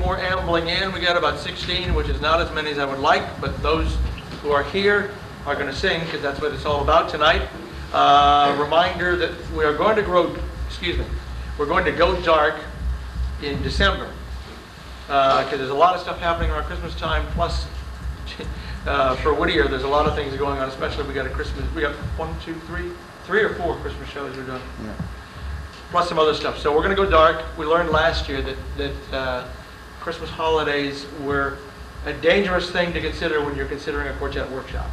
more ambling in. We got about 16, which is not as many as I would like, but those who are here are going to sing because that's what it's all about tonight. Reminder that we are going to we're going to go dark in December because there's a lot of stuff happening around Christmas time. Plus, for Whittier, there's a lot of things going on. Especially we got three or four Christmas shows we're doing. Yeah. Plus some other stuff. So we're going to go dark. We learned last year that Christmas holidays were a dangerous thing to consider when you're considering a quartet workshop.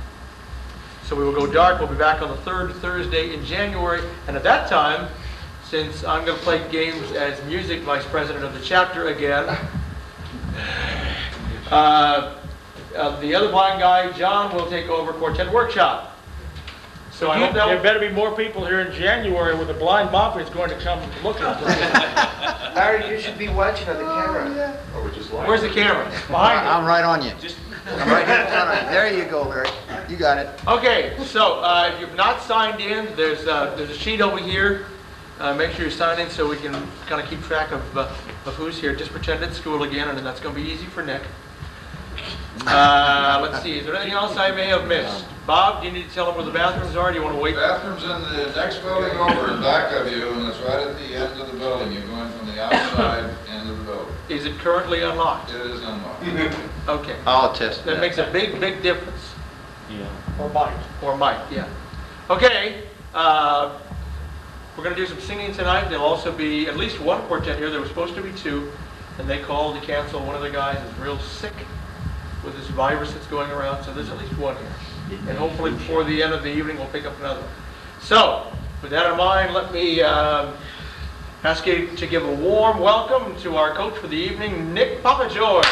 So we will go dark. We'll be back on the third Thursday in January. And at that time, since I'm going to play games as music vice president of the chapter again, the other blind guy, John, will take over quartet workshop. So I hope there better be more people here in January when the blind mafia is going to come looking for you. Larry, you should be watching on the camera. Yeah. Where's the camera? Behind I'm right on you. I'm right here in front of you. There you go, Larry. You got it. Okay, so if you've not signed in, there's a sheet over here. Make sure you sign in so we can kind of keep track of who's here. Just pretend it's school again, and then that's going to be easy for Nick. Let's see, is there anything else I may have missed? Bob, do you need to tell them where the bathrooms are? Do you want to wait? The bathroom's in the next building over in back of you, and it's right at the end of the building. You're going from the outside end of the building. Is it currently unlocked? It is unlocked. Okay. I'll attest that. Makes a big difference. Yeah. Or might, yeah. Okay. We're going to do some singing tonight. There'll also be at least one quartet here. There was supposed to be two, and they called to cancel. One of the guys is real sick with this virus that's going around, so there's at least one here. And hopefully before the end of the evening, we'll pick up another one. So, with that in mind, let me ask you to give a warm welcome to our coach for the evening, Nick Papageorge.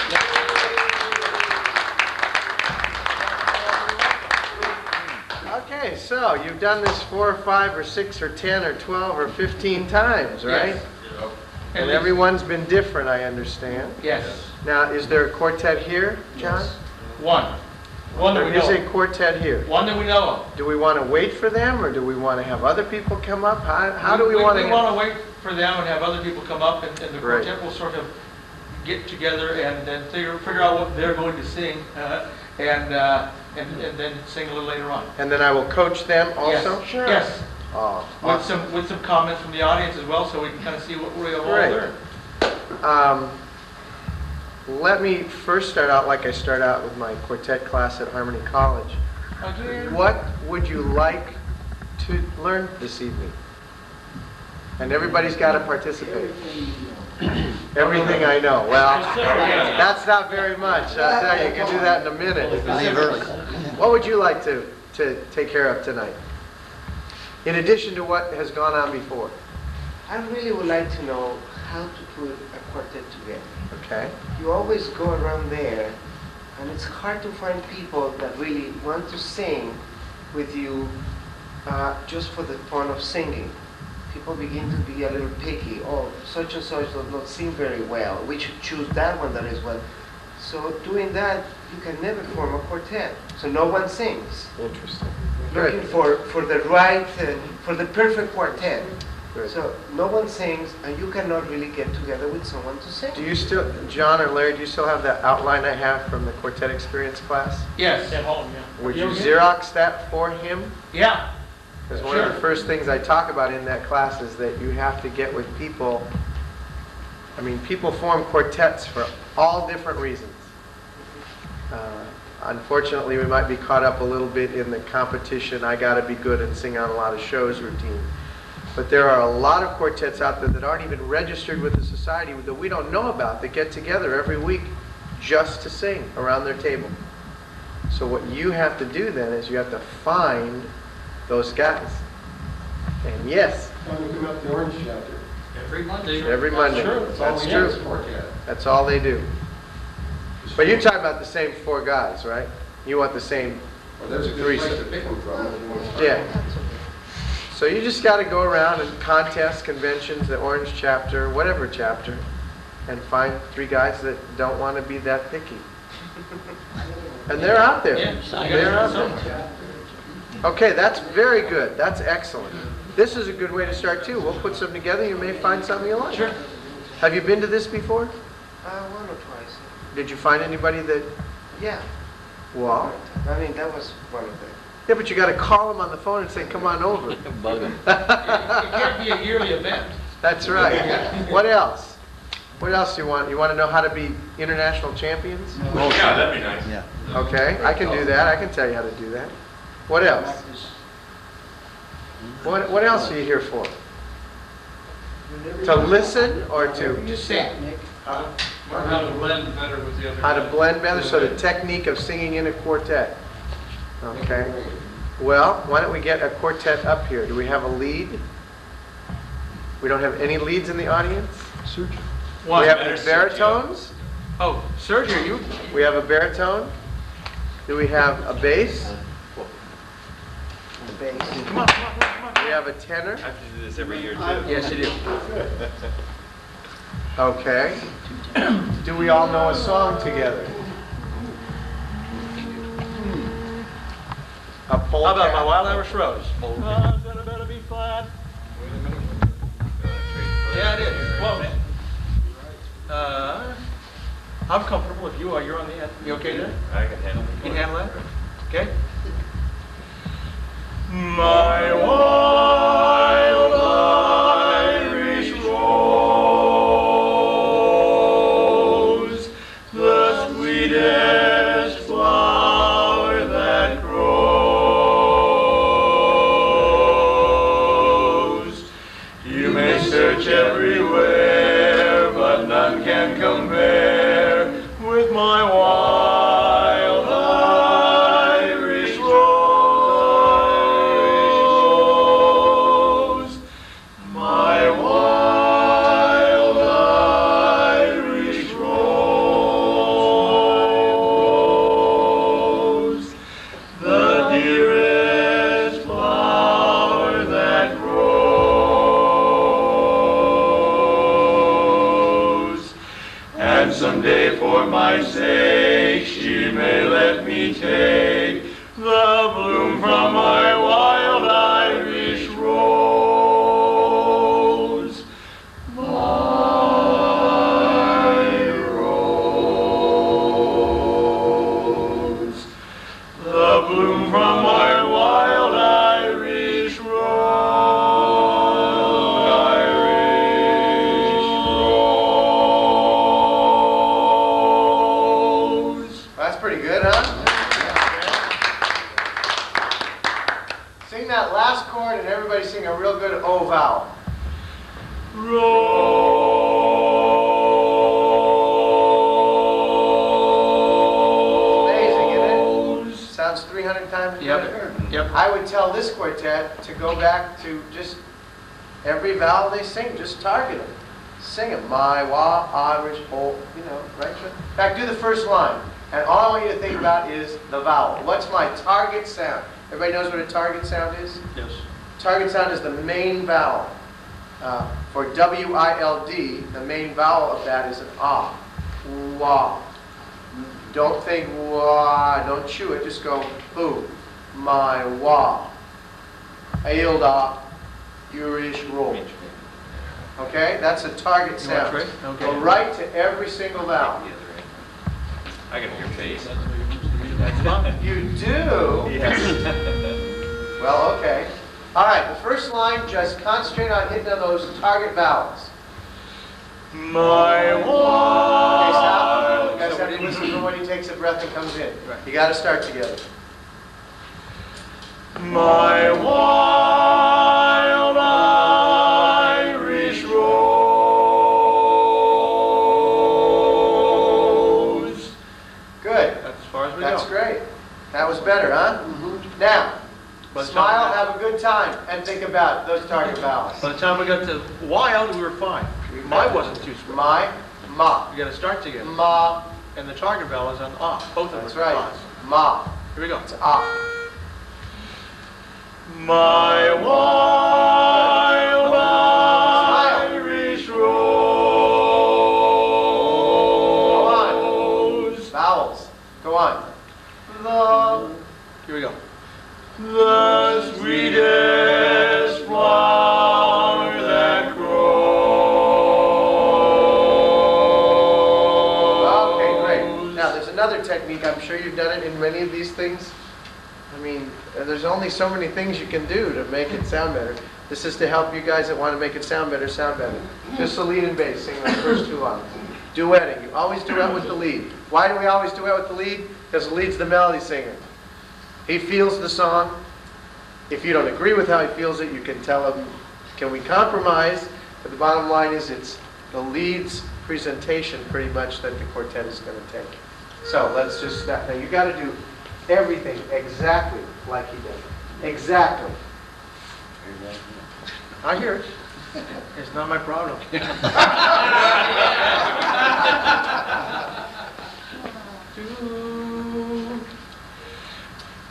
Okay, so you've done this 4 or 5 or 6 or 10 or 12 or 15 times, right? Yes. And everyone's been different, I understand. Yes. Now, is there a quartet here, John? Yes. One that we know There is of. a quartet here. One that we know of. Do we want to wait for them, or do we want to have other people come up? How do we want to? We want to wait for them and have other people come up, and the quartet will sort of get together and then figure out what they're going to sing, and then sing a little later on. And then I will coach them also? Yes. Sure. Yes. Oh, with some comments from the audience as well, so we can kind of see what we have all learned. Let me first start out like I start out with my quartet class at Harmony College. Again. What would you like to learn this evening? And everybody's got to participate. Everything I know. Well, that's not very much. I'll tell you, you can do that in a minute. What would you like to take care of tonight? In addition to what has gone on before. I really would like to know how to put a quartet together. Okay. You always go around there, and it's hard to find people that really want to sing with you just for the fun of singing. People begin to be a little picky. Oh, such and such does not sing very well. We should choose that one that is well. So doing that, you can never form a quartet. So no one sings. Interesting. Looking for the right, for the perfect quartet. Good. So no one sings, and you cannot really get together with someone to sing. Do you still, John or Larry, do you still have that outline I have from the Quartet Experience class? Yes. At home, yeah. Would you Xerox that for him? Yeah. Because one of the first things I talk about in that class is that you have to get with people. I mean, people form quartets for all different reasons. Unfortunately, we might be caught up a little bit in the competition. I got to be good and sing on a lot of shows routine. But there are a lot of quartets out there that aren't even registered with the society that we don't know about that get together every week just to sing around their table. So what you have to do then is you have to find those guys. And yes. When we come up the Orange chapter. Every Monday. Every Monday. That's true. That's all they do. But you're talking about the same 4 guys, right? You want the same well, there's a good place to pick them from. Yeah. So you just got to go around and contests, conventions, the Orange chapter, whatever chapter, and find 3 guys that don't want to be that picky. And they're out there. Yeah, they're out there. Okay, that's very good. That's excellent. This is a good way to start too. We'll put some together. You may find something you like. Sure. Have you been to this before? One or twice. Did you find anybody that, Yeah. well, I mean, that was one of them. yeah, but you got to call them on the phone and say, come on over. It can't be a yearly event. That's right. What else? What else do you want? You want to know how to be international champions? Oh, yeah, that'd be nice. Yeah. Okay, I can do that. I can tell you how to do that. What else? What else are you here for? To listen or to Just sing. Learn how to blend better with the other. how to blend better? So the technique of singing in a quartet. Okay. Well, why don't we get a quartet up here? Do we have a lead? We don't have any leads in the audience? One. We have any baritones? Oh, Sergio, you? We have a baritone? Do we have a bass? The bass. Come on, come on, come on. We have a tenor? I have to do this every year too. Yes, you do. Okay. Do we all know a song together? A polka? How about My Wild Irish Rose? Yeah, it is. Well, I'm comfortable if you are. You're on the end. You okay there? I can handle it. You can handle that? Okay. My wild Irish rose, the sweetest flower that grows. You may search everywhere, but none can compare with my wild Irish rose. My wild Irish rose, the dearest flower that grows. And someday for my sake she may let me take the bloom from my wild Irish rose. My rose, the bloom from my wild Irish rose. That's pretty good, huh? Sing that last chord and everybody sing a real good O vowel. Amazing, isn't it? Sounds 300 times better. Yep. I would tell this quartet to go back to just every vowel they sing, just target them. Sing them. My, wa, Irish, oh, you know, right? In fact, do the first line. And all I want you to think about is the vowel. What's my target sound? Everybody knows what a target sound is? Yes. Target sound is the main vowel. For W-I-L-D, the main vowel of that is an ah. Wah. Don't think wah, don't chew it, just go boo. My wah. Ailda, Irish roll. Okay, that's a target You want sound. to try? Okay. Go right to every single vowel. I can hear face. That's fine. You do? Yes. Well, okay. All right, the first line, just concentrate on hitting on those target vowels. My Okay, wild. stop. You guys have to listen for when he takes a breath and comes in. Right. You got to start together. My wild Irish rose. Good. That's as far as we That's go. great. That was better, huh? Now, By the smile, time- have a good time, and think about those target vowels. By the time we got to wild, we were fine. My wasn't too strong. My, ma, We got to start together. ma. And the target vowel is on ah. Both of That's them are right. ahs. Ma. Here we go. It's ah. My wild Smile. Irish Go rose. on. Vowels. Go on. The. Here we go. The sweetest flower that grows. technique. I'm sure you've done it in many of these things. I mean, there's only so many things you can do to make it sound better. This is to help you guys that want to make it sound better, Just the lead and bass, sing the first two lines. Duetting. You always duet with the lead. Why do we always duet with the lead? Because the lead's the melody singer. He feels the song. If you don't agree with how he feels it, you can tell him, can we compromise? But the bottom line is it's the lead's presentation pretty much that the quartet is going to take. So let's just, now you got to do everything exactly like he did. Exactly. I hear it. It's not my problem.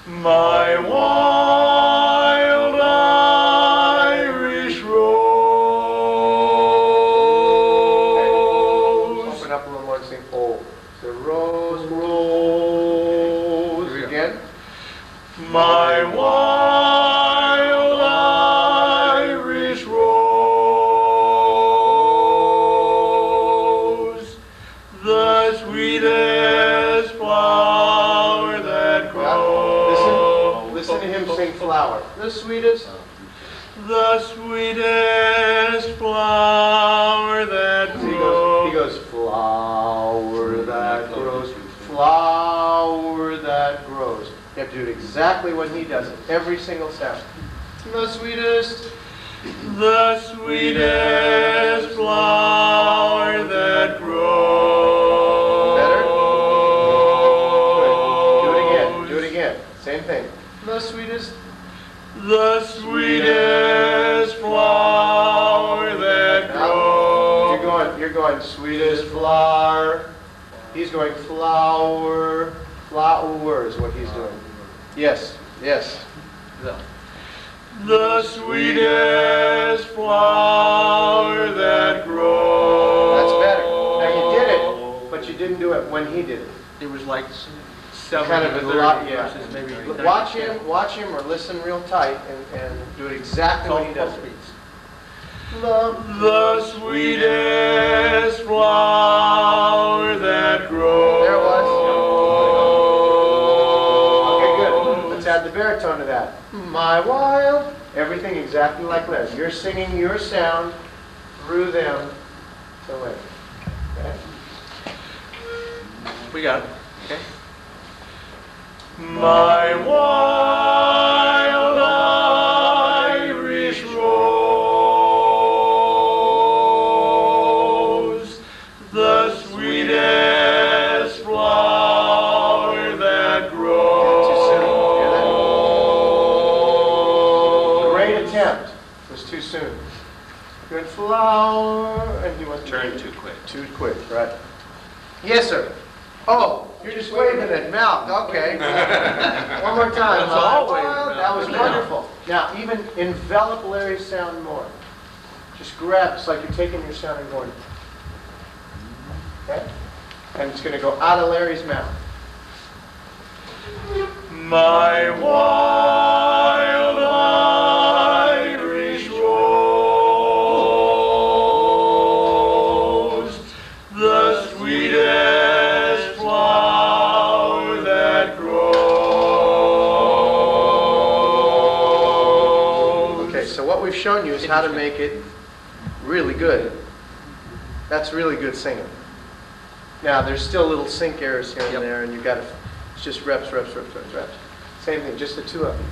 My wild Irish rose. Open up a little more and sing, oh. The rose, rose. Again. My wild Irish rose, the sweetest flower that grows. Listen to him sing flower. The sweetest. The sweetest flower that He grows. goes, flower that grows, flower that grows. You have to do it exactly when he does it. Every single sound. The sweetest. The sweetest flower that grows. Better? Good. Do it again. Do it again. Same thing. The sweetest. The sweetest flower that grows. You're going sweetest flower. He's going flower. Flower is what he's doing. Yes. Yes. The sweetest flower that grows. That's better. Now you did it, but you didn't do it when he did it. It was like 7 Kind of to a 30 lot, yeah. versus maybe Watch him, or listen real tight and do it exactly when he does it. The sweetest flower that grows. There it was. Okay, good. Let's add the baritone to that. My wild. Everything exactly like Larry. You're singing your sound through them to Larry. Okay? We got it. Okay. My wild Irish rose, the sweetest flower that grows. Too soon. Hear that? Great attempt. It was too soon. Good flower. And he went Turn too quick. Too quick, right? Yes, sir. Oh, you're just waving at mouth. Okay. One more time. That's all waving at mouth. That was wonderful. Now, even envelop Larry's sound more. Just grab. It's like you're taking your sound and going. Okay? And it's going to go out of Larry's mouth. My wild Irish rose, the sweetest flower that grows. Okay, so what we've shown you is how to make it really good. That's really good singing. Now, there's still little sync errors here and there, and you've got to, it's just reps, reps, reps, reps, reps. Same thing, just the two of them.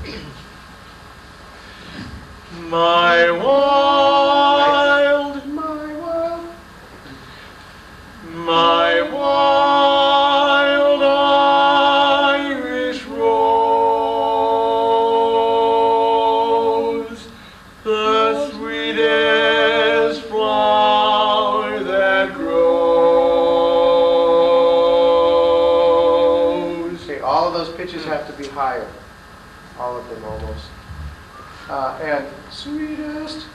My wild, my wild Irish rose, the sweetest flower that grows. Okay, all of those pitches have to be higher. All of them almost. And sweetest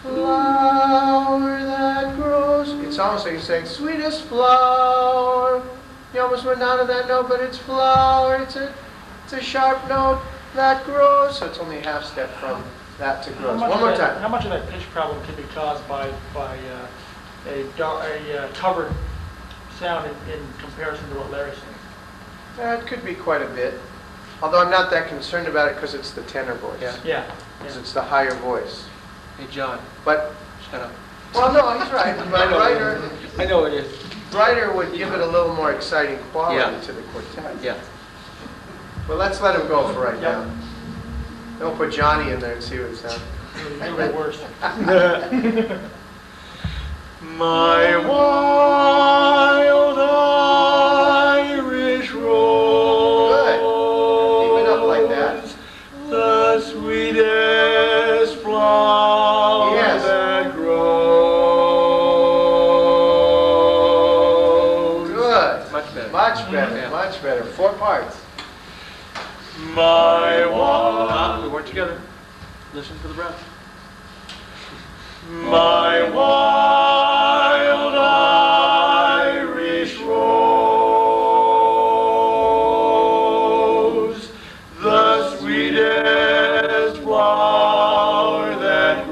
flower that grows. It's almost like you're saying, sweetest flower. You almost went down to that note, but it's flower. It's a sharp note that grows. So it's only a half step from that to grows. One more time. How much of that pitch problem can be caused by a covered sound in comparison to what Larry's singing? It could be quite a bit. Although I'm not that concerned about it because it's the tenor voice. Yeah. Yeah. Because it's the higher voice. Hey, John, But, shut up. well, no, he's right. But I know it is. Brighter would give it a little more exciting quality Yeah. to the quartet. Yeah. But let's let him go for right now. Don't put Johnny in there and see what it sounds. Even worse. My wild Irish rose. Good. Keep it up like that. The sweetest flower Yes. that grows. Good. Much better. Much better, Yeah. much better. 4 parts. My wild... we work together. Listen for the breath. My wild Irish rose, the sweetest flower that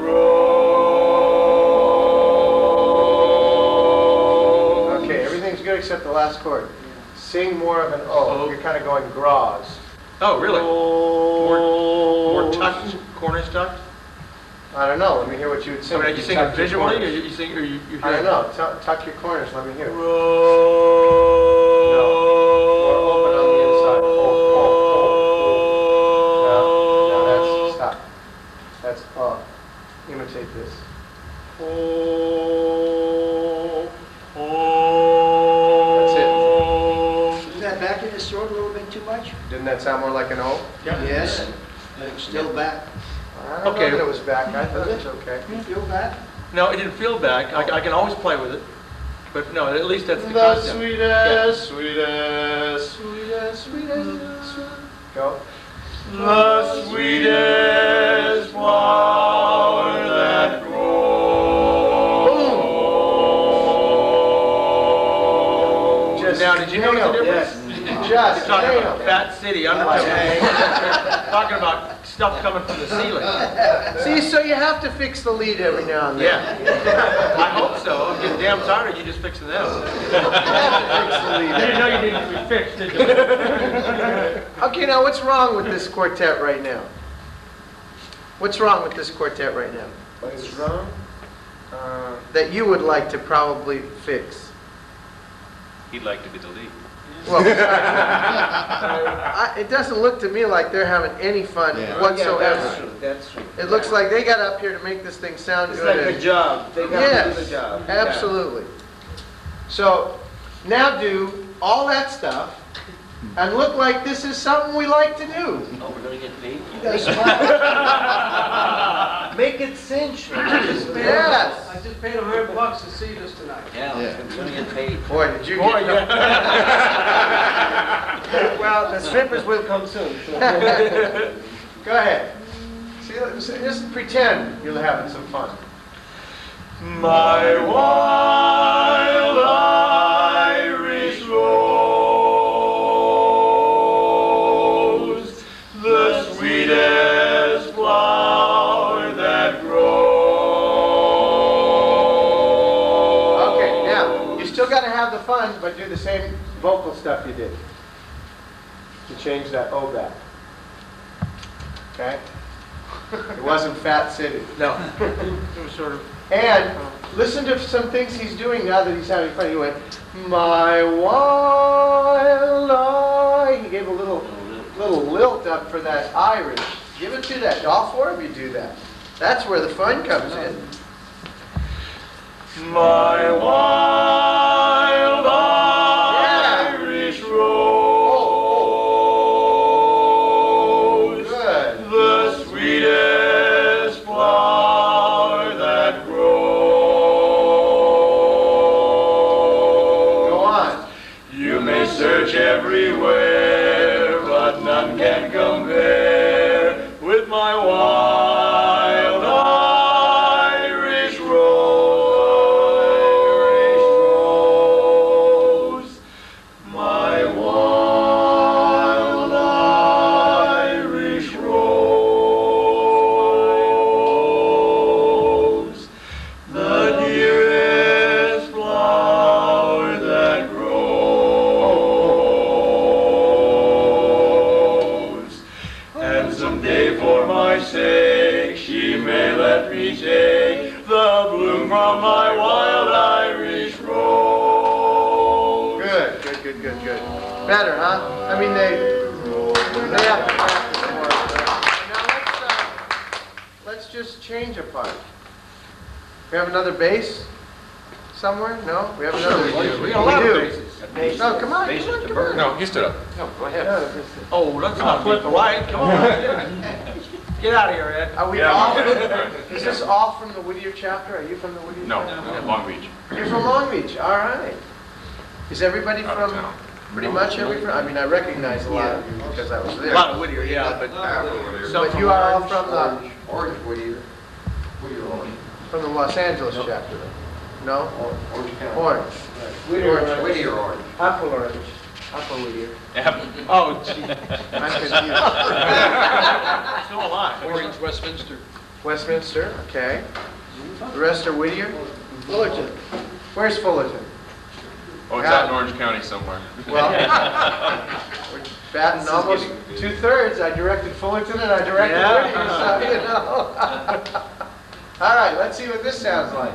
grows. Okay, everything's good except the last chord. Sing more of an O. You're kind of going gras. Oh, really? More tucked, corners tucked? I don't know. Let me hear what you would I sing. mean, are if you you singing tucked your visually, or corners. you sing, or you hear? I don't know. Tuck your corners. Let me hear it. Rose. No. More open on the inside. No, that's, stop. That's, imitate this. That's it. Isn't that back in his throat a little bit too much? Didn't that sound more like an O? Yes. Still back. I don't Okay. know that it was back. I thought it was okay. You feel back? No, it didn't feel back. I can always play with it. But no, at least that's the The concept. sweetest, sweetest, sweetest, sweetest. Go. The sweetest flower that grows. Just Now, did you notice the nailed difference? it. Just Talking about nailed Fat City undertones. Talking about stuff coming from the ceiling. it. See, so you have to fix the lead every now and then. Yeah. I hope so. I'm getting damn tired of you just fixing them. You have to fix the lead You didn't know every- you needed to be fixed, did you? Okay, now what's wrong with this quartet right now? What's wrong with this quartet right now? What's wrong? That you would like to probably fix? He'd like to be the lead. Well, it doesn't look to me like they're having any fun Yeah. Yeah, that's whatsoever. true, that's true. It looks like they got up here to make this thing sound It's good. like a and- job, they got to do Yes, the job. absolutely. So now do all that stuff and look like this is something we like to do. Oh, we're going to get paid? You gotta smile. Make it sensual. Yes. I just paid $100 to see this tonight. Yeah, Yeah. I'm gonna get paid. Boy, did you Boy, get... Well, the strippers will come soon. Go ahead. See, just pretend you're having some fun. My wild Irish rose, the sweetest flower that grows. Okay, now, you still got to have the fun, but do the same vocal stuff you did. To change that O back. Okay? It wasn't Fat City. No, it was sort of, And listen to some things he's doing now that he's having fun. He went, my wild eye. He gave a little lilt up for that Irish. Give it to that. All 4 of you do that. That's where the fun comes in. my wild Irish rose, Good. the sweetest flower that grows. Go on. You may search everywhere, but none can compare with my wild Irish rose. good. Better, huh? I mean, they have to practice more. Now let's just change a part. We have another bass somewhere? No? We have another. We got a lot of bases. No, come on. No, he stood up. Oh, let's not flip the light, come on. Get out of here, Ed. Are we off? Is this off from the Whittier chapter? Are you from the Whittier No, chapter? Long Beach. You're from Long Beach, all right. Is everybody Out of from, town. pretty much I mean, I recognize a lot of you because I was A there. lot of Whittier, yeah, but some But you are all from the, Orange Whittier. Whittier Orange. from the Los Angeles chapter, then? No? Orange County. Orange. Whittier Orange. Apple orange. Apple Whittier. Oh, gee. I'm confused. Still alive. Orange, Westminster. Westminster, okay. The rest are Whittier? Fullerton. Where's Fullerton? Oh, it's out in Orange County somewhere. Well, we're batting almost 2/3. I directed Fullerton and I directed Whittier, so, you know. All right, let's see what this sounds like.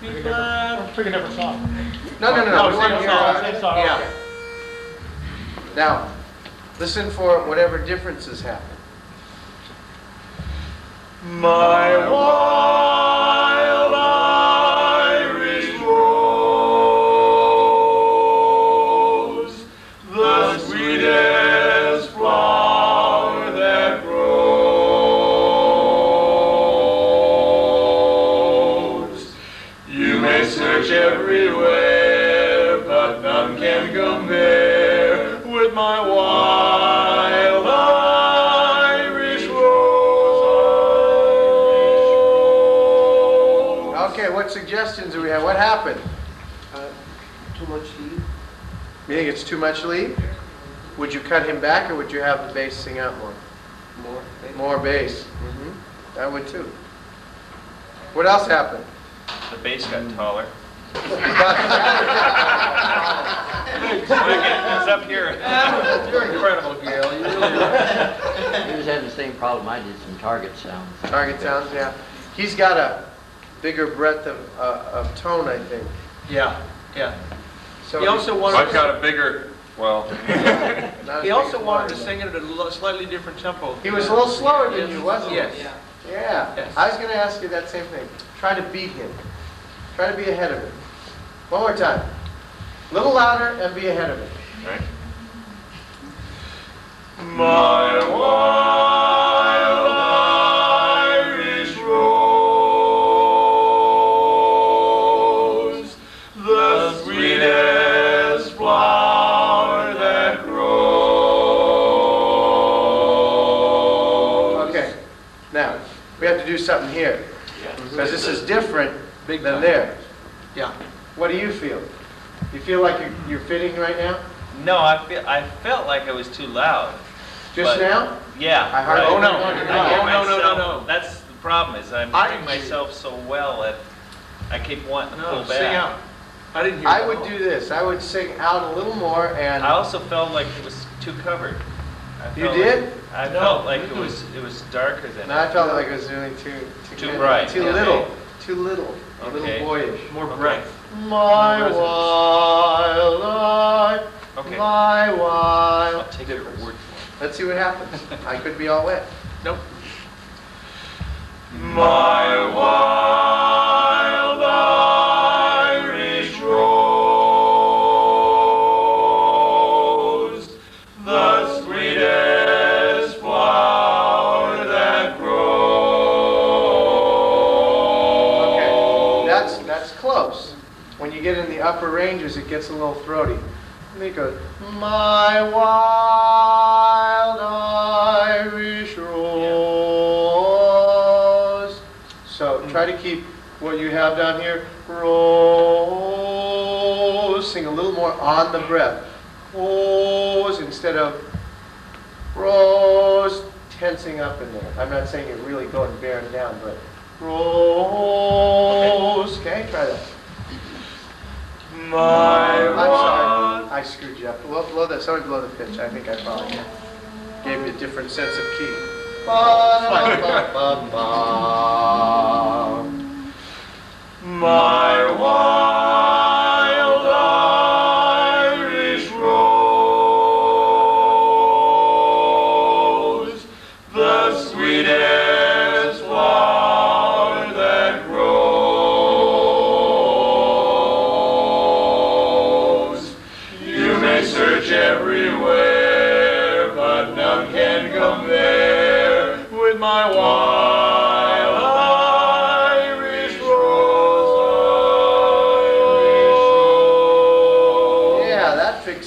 Pick a different song. No, we want to hear Same song, Yeah. okay. Now, listen for whatever differences happen. My wild Irish rose, the sweetest flower that grows. You may search everywhere, but none can compare with my wild Irish rose. Okay, what suggestions do we have? What happened? Too much lead. You think it's too much lead? Would you cut him back or would you have the bass sing out more? More. maybe. More bass. I would too. What else happened? The bass got taller. It's up here. You're incredible, Gail. You really are. He was having the same problem I did, some target sounds. Target sounds, yeah. He's got a bigger breadth of tone, I think. Yeah. So He also wanted. I've got a bigger, well, not as He big also as wanted to mine. sing it at a slightly different tempo. He was a little slower than you, wasn't he? Yes. Yeah. Yes. I was going to ask you that same thing. Try to beat him. Try to be ahead of him. One more time. A little louder and be ahead of him. right? My wild Irish rose, the sweetest flower that grows. Okay. Now, we have to do something here. Because this is different Big than time. there. Yeah. What do you feel? You feel like you're fitting right now? No, I felt like I was too loud. Just But- now? Yeah. I hardly- right. Oh, no. I hear No, myself- no. That's the problem is I'm I- hearing myself so well that I keep wanting to pull No, back. sing out. I didn't hear I that. would do this. I would sing out a little more and... I also felt like it was too covered. I You felt did? Like, I felt like it was darker than. No, I felt like it was really too bright, Too okay. little. Too little. A little Okay. boyish. More breath. My Resonance. wild eye, Okay. my wild... I'll take your word for it. Let's see what happens. I could be all wet. Nope. My wild Irish rose, the sweetest flower that grows. Okay, that's close. When you get in the upper ranges, it gets a little throaty. And then it goes, my wild Irish rose. So try to keep what you have down here, rose. Sing a little more on the breath. Rose instead of rose, tensing up in there. I'm not saying you're really going bearing down, but rose. Okay, try that. My I'm sorry, I screwed you up. Blow that. Somebody blow the pitch. I think I probably gave you a different sense of key. My wild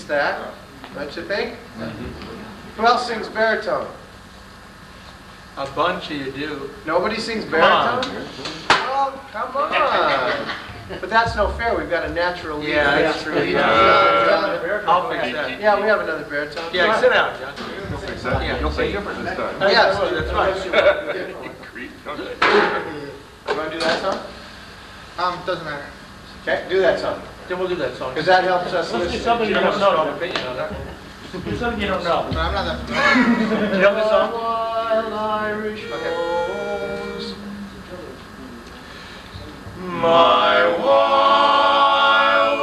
that, don't you think? Who else sings baritone? A bunch of you do. Nobody sings Come on. baritone? Well, come on. But that's no fair, we've got a natural leader. Yeah, that's true. I'll fix that. Yeah, we have another baritone. Yeah, sit down, John. You'll fix that. Yeah. You'll say different this time. Yes. That's right. You creep. Okay. You want to do that song? Doesn't matter. Okay, do that song. Then we'll do that song. Because that helps us Let's do listen. something you You have don't a strong know. opinion on that one. Do something you don't know. I'm not that. You know the song? Wild Irish rose. My wild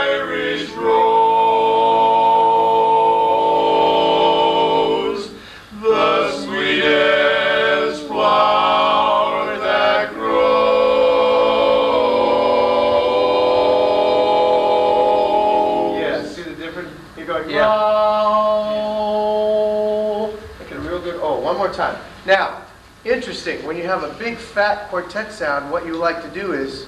Irish rose, the sweetest flower that grows. Yeah, see the difference? You're going, Yeah. oh. Make it a real good, oh, one more time. Now, interesting, when you have a big fat quartet sound, what you like to do is,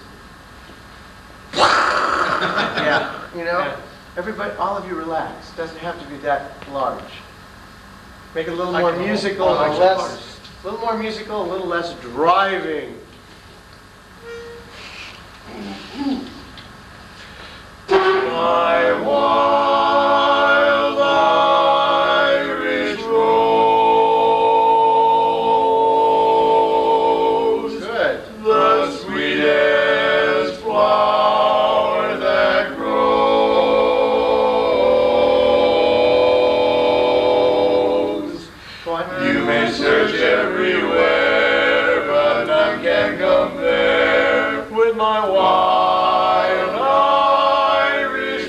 yeah, you know, Yeah. everybody, all of you relax. Doesn't have to be that large. Make it a little I more can- musical, I a like little that less, part. a little more musical, a little less driving. My wild Irish rose, Good. the sweetest flower that grows. You may search everywhere, but none can compare with my wild Irish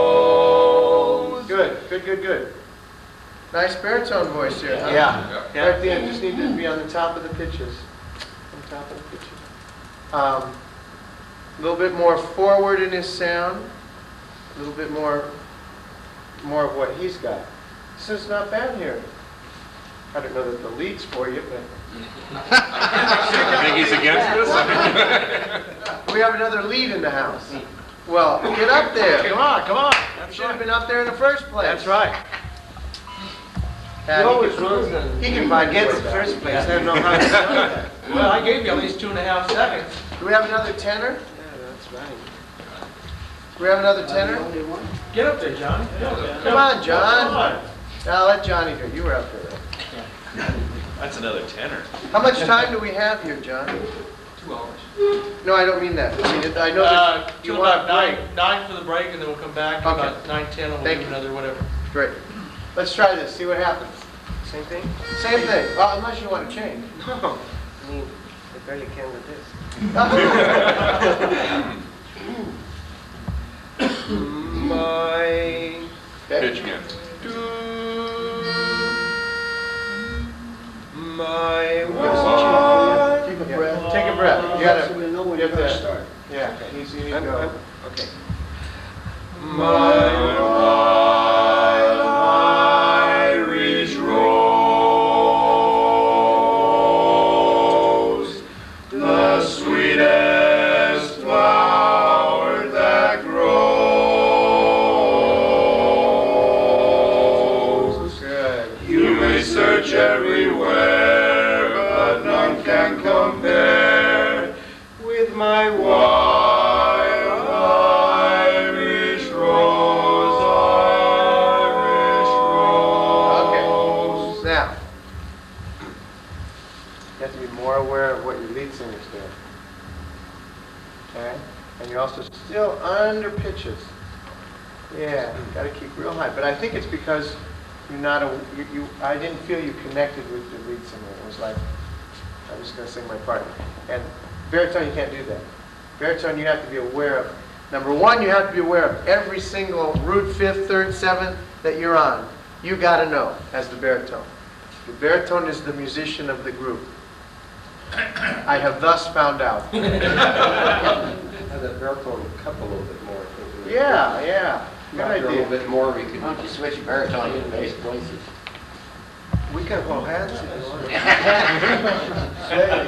rose. Good, good, good, good. Nice baritone voice here, huh? Yeah. Right at the end, just need to be on the top of the pitches. On top of the pitches. A little bit more forward in his sound. A little bit more of what he's got. This is not bad here. I don't know that the lead's for you, but You think he's against this? we have another lead in the house. Well, get up there. Come on, come on. You should have been up there in the first place. That's right. And he can find his way back. First place, I don't know how to do that. Well, I gave you at least 2.5 seconds. Do we have another tenor? Yeah, that's right. Do we have another tenor? Get up there, Johnny. Come on, John. Now let Johnny do it. You were up there. That's another tenor. How much time do we have here, John? 2 hours. No, I don't mean that. I mean, I know that you Till want about to break. 9 for the break, and then we'll come back Okay. about 9:10, and we'll Thank do you. another whatever. Great. Let's try this, see what happens. Same thing? Same thing, well, unless you want to change. No. I mean, I barely can with this. My... Pitch again. My... Take a breath. Take a breath. You gotta, So we know when you you're have gonna to, start. yeah, easy to I'm- go. I'm- okay. My wild Irish rose, the sweetest flower that grows. Good. You may search everywhere, but none can compare with my wild Irish rose, Irish rose. Okay. Now, you have to be more aware of what your lead singer's doing. Okay? And you're also still under pitches. Yeah, got to keep real high. But I think it's because you're not I didn't feel you connected with the lead singer. It was like, I'm just going to sing my part. And baritone, you can't do that. Baritone, you have to be aware of. Number one, you have to be aware of every single root, fifth, third, seventh that you're on. You got to know as the baritone. The baritone is the musician of the group. I have thus found out. Have that baritone cup a little bit more. Yeah, yeah. Good After a little idea. bit more, we Why can... don't you switch baritone to bass places? We can hold hands if you want. Well,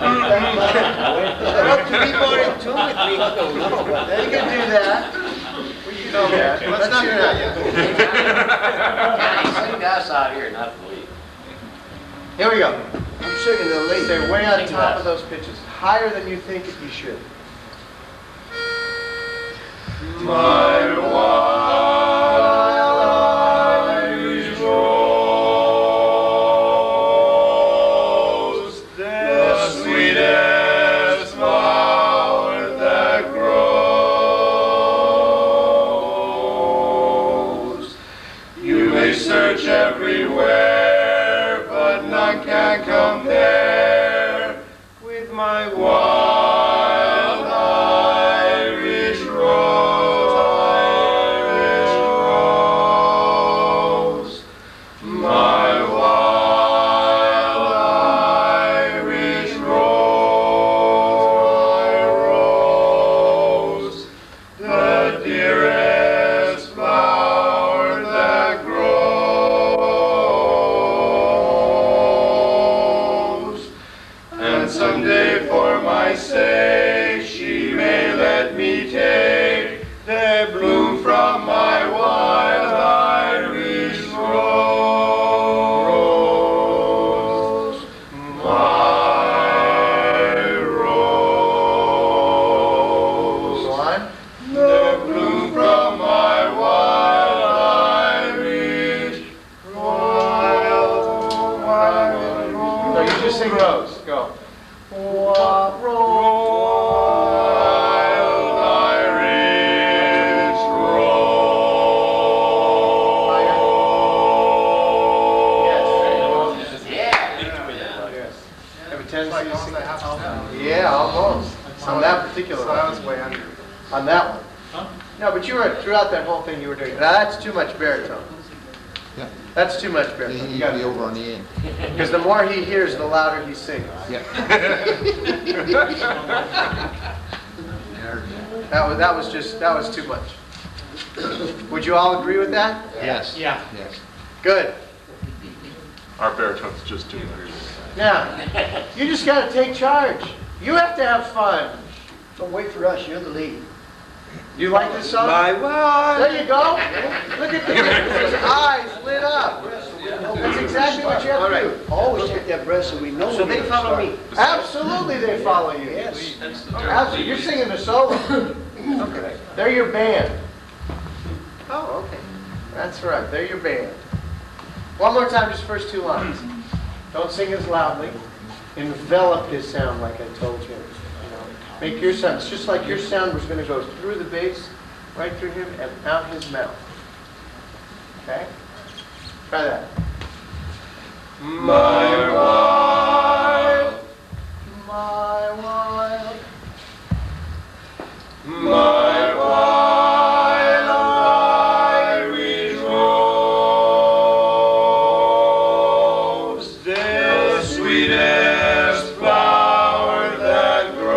to be more in tune with me, I don't know, but you can do that. We can do that. Let's not do that yet. Sing us out here, not the lead. Here we go. I'm singing the lead. Stay way on top of those pitches, higher than you think you should. My wild Irish rose, the sweetest flower that grows. You may search everywhere, but none can compare with my wild Irish rose, Irish rose. My wild Irish rose, the dearest flower that grows. And someday for my sake she may let me take the bloom from my wild Irish rose. My rose. Go on. The bloom from my wild Irish wild No, you just sing Rose. Go. Wild Irish rose. Yes. Have a tendency to sing. Yeah, almost. On that particular one. I was way under. On that one. No, but you were, throughout that whole thing, you were doing, now that's too much baritone. Yeah. That's too much baritone. He You needs gotta to be over on the end. Because the more he hears, the louder he sings. Yeah. That was too much. Would you all agree with that? Yes. Yeah. Yes. Good. Our baritone's just too much. Now, you just gotta take charge. You have to have fun. Don't wait for us, you're the lead. You like this song? There you go. Look at his eyes lit up. That's exactly what you have to do. Always take that breath so we know. So they follow me. Absolutely, they follow you. Yes. Absolutely. You're singing the solo. Okay. They're your band. Oh, okay. That's right. They're your band. One more time, just first two lines. Don't sing as loudly. Envelop his sound like I told you. Make your sound. It's just like your sound was going to go through the bass, right through him, and out his mouth. Okay? Try that. My wild, My wild. my wild Irish rose, the sweetest flower that grows.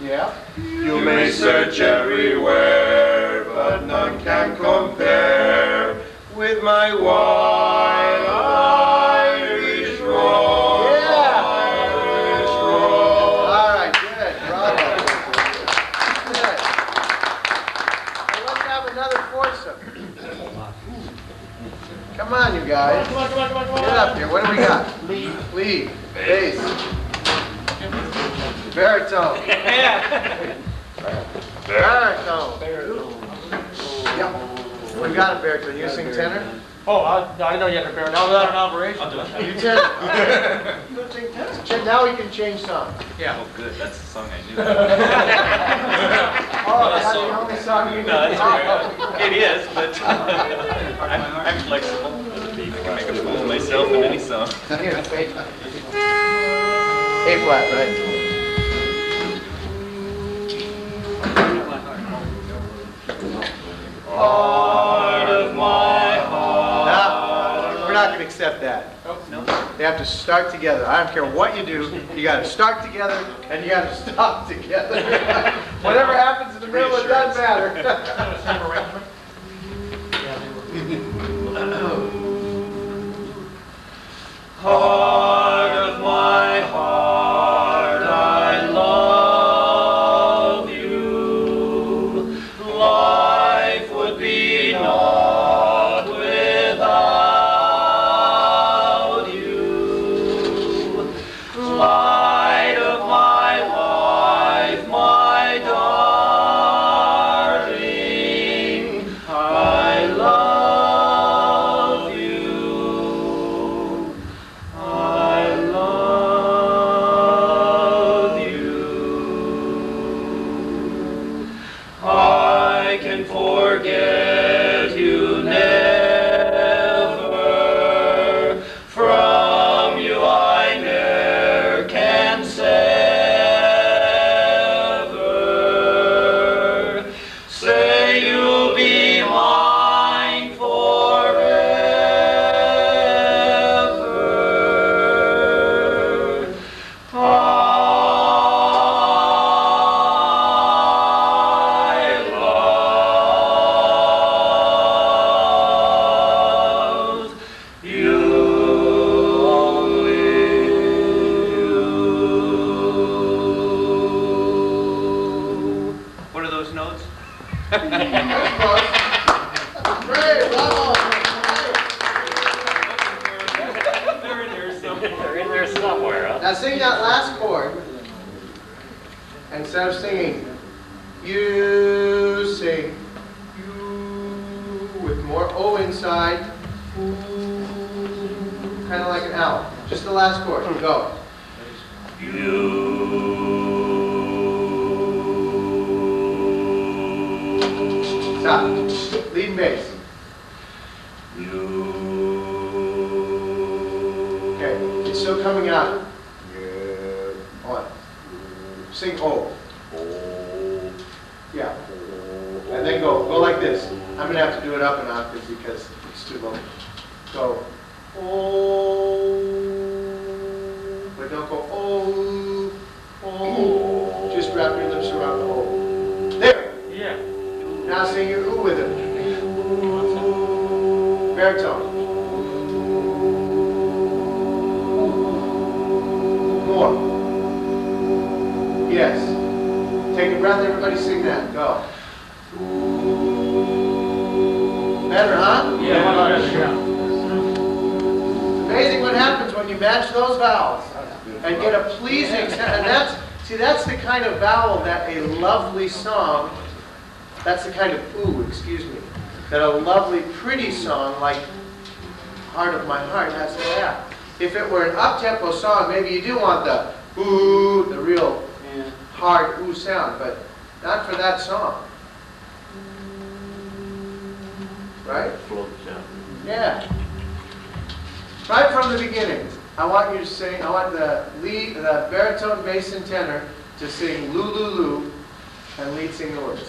Yeah. You may search everywhere, but none can compare with my wild Irish rose. Irish rose. All right, good. Bravo. Good. Well, let's have another foursome. Come on, you guys. Come on. Get up here. What do we got? Lead. Bass. Baritone. Baritone. Yep. We got a baritone. You sing tenor? Oh, I know you have a bear. Now without an operation. You tenor. Now we can change songs. Oh, good, that's the song I knew. Oh, that's the only song you No, know. that's right. It is, but I'm flexible. I can make a fool of myself in any song. A flat, right? Heart of my heart. No, we're not going to accept that. No. They have to start together. I don't care what you do, you got to start together and you got to stop together. Whatever happens in the middle, it doesn't matter. Same arrangement? Now sing that last chord. And instead of singing, you sing, you, with more O inside, kind of like an owl. Just the last chord. Go. Stop. Lead bass. Okay, it's still coming out. On. Sing O. Yeah. And then go. Go like this. I'm going to have to do it up an octave because it's too low. Go. O. But don't go O. O. Just wrap your lips around the O. There. Yeah. Now sing your ooh with it. Baritone. More. Yes. Take a breath, everybody sing that. Go. Better, huh? Yeah. Amazing what happens when you match those vowels and get a pleasing sound. And that's the kind of vowel that a lovely song, that's the kind of ooh, excuse me, that a lovely, pretty song like Heart of My Heart has to have. If it were an up-tempo song, maybe you do want the ooh, the real hard ooh sound, but not for that song. Right? Yeah. Right from the beginning, I want you to sing, I want the baritone, bass, and tenor to sing Lou, Lou, Lou, and lead sing the words.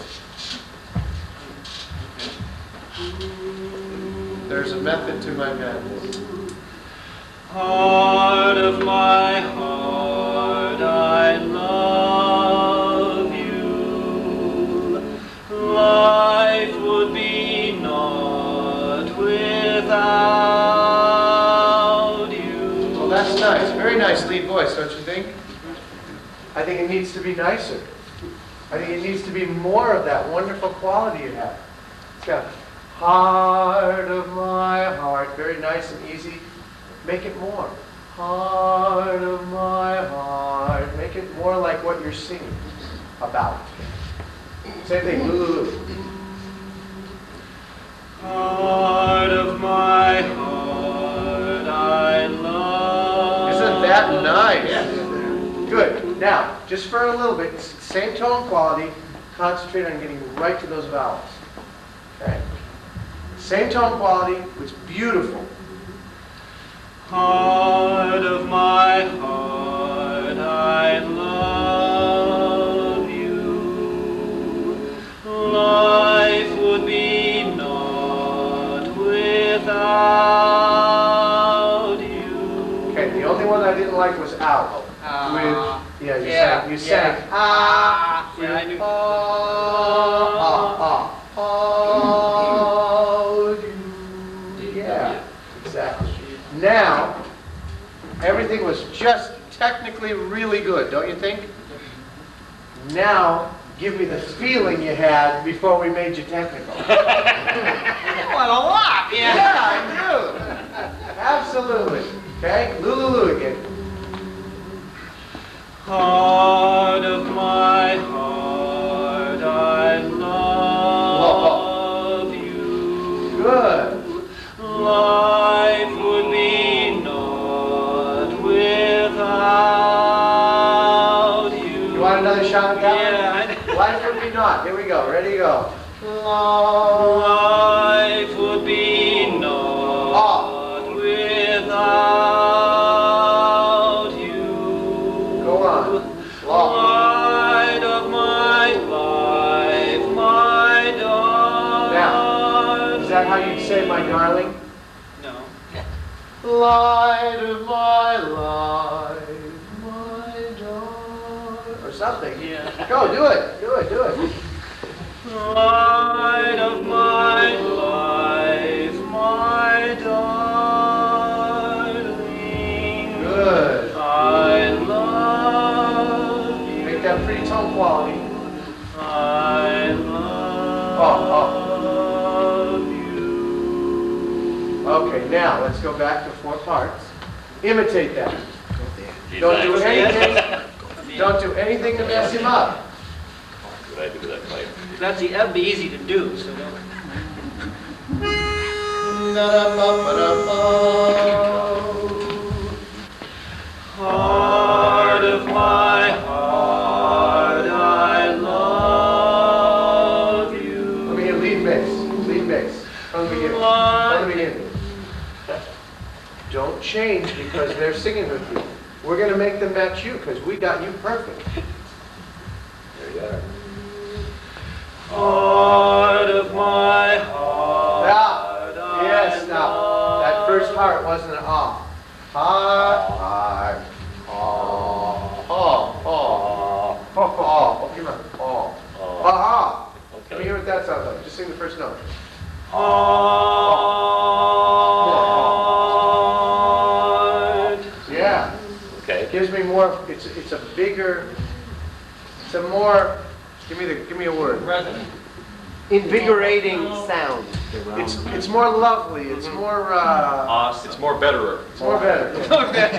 There's a method to my madness. Heart of my heart, I love you. Life would be naught without you. Well, that's nice. Very nice lead voice, don't you think? I think it needs to be nicer. I think it needs to be more of that wonderful quality you have. It's got heart of my heart. Very nice and easy. Make it more. Heart of my heart. Make it more like what you're singing about. Same thing. Lulu. Heart of my heart, I love. Isn't that nice? Yes. Good. Now, just for a little bit, same tone quality, concentrate on getting right to those vowels. Okay? Same tone quality, it's beautiful. Heart of my heart, I love you. Life would be naught without you. Okay, the only one I didn't like was out. You sang. Ah. Yeah, I knew. Yeah, exactly. Now, everything was just technically really good, don't you think? Now, give me the feeling you had before we made you technical. What a lot, yeah. Yeah, I do. Absolutely. Okay, Lulu again. Heart of my heart, I love you. Good. Life would be naught without you. You want another shot at that Yeah, one? Life would be not. Here we go. Ready, go. Life would be naught without you. Go on. Light of my life, my darling. Now, is that how you'd say my darling? No. Light of my life, my darling. Or something. Yeah. Go, do it. Do it, do it. Light of my life, my darling. Good. I love you. Make that pretty tone quality. I love you. Okay, now let's go back to 4 parts. Imitate that. Don't do anything, don't do anything to mess him up. What do I do with that pipe? That'd be easy to do, so don't. Heart of my heart, I love you. Let me hear lead bass, from the beginning, from the beginning. Don't change because they're singing with you. We're gonna make them match you because we got you perfect. There you are. Heart of my heart. Now, yes, now, that first heart wasn't an ah. Heart, heart, oh, give me oh. Ah. Let me hear what that sounds like. Just sing the first note. Heart. Yeah. Okay. It gives me more, it's a bigger, it's a more, give me a word. Resonant. Invigorating sound. It's more lovely, it's more, Awesome. It's more betterer. it's more better. It's more better.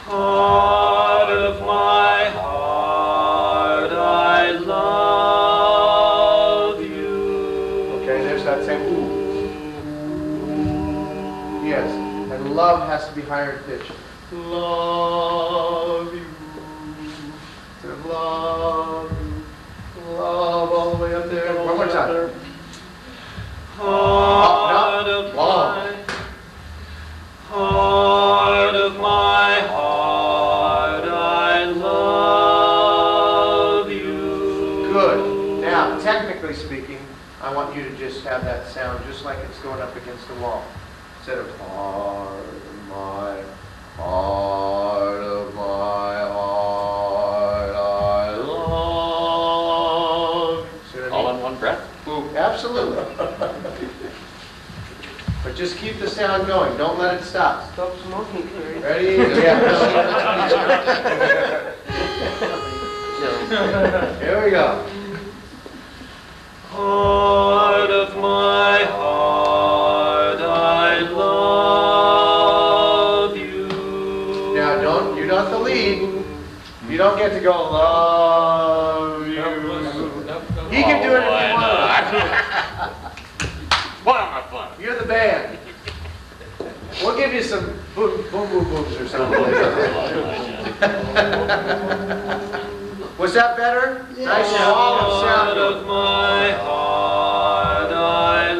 Heart of my heart, I love you. Okay, there's that same ooh. Yes, and love has to be higher pitch. Love you. To love you. Love all the way up there. One more time. Heart of my heart, I love you. Good. Now, technically speaking, I want you to just have that sound just like it's going up against the wall. Instead of heart of my heart of my heart, I love. See what I All mean? in one breath? Absolutely. But just keep the sound going. Don't let it stop. Stop smoking, Carrie. Ready? Yeah. Here we go. Heart of my heart, I love you. Now, you don't have to lead. You don't get to go love you. He can do it if he wants. What am I fun? You're the band. We'll give you some boom booms or something. Was that better? Nice wall of sound. Heart of my heart, I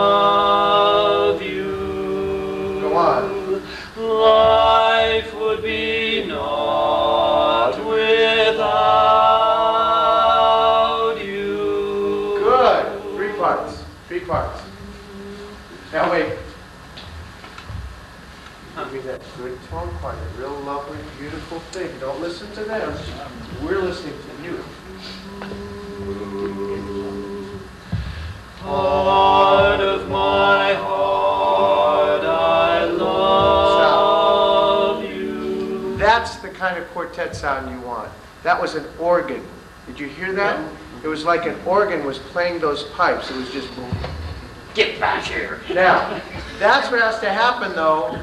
love you. Go on. Life would be naught without you. Good. Three parts. Now wait. Give me that good tone part, a real lovely, beautiful thing. Don't listen to them. We're listening to you. Heart of my heart, I love you. That's the kind of quartet sound you want. That was an organ. Did you hear that? It was like an organ was playing those pipes. It was just boom. Get back here. Now, that's what has to happen though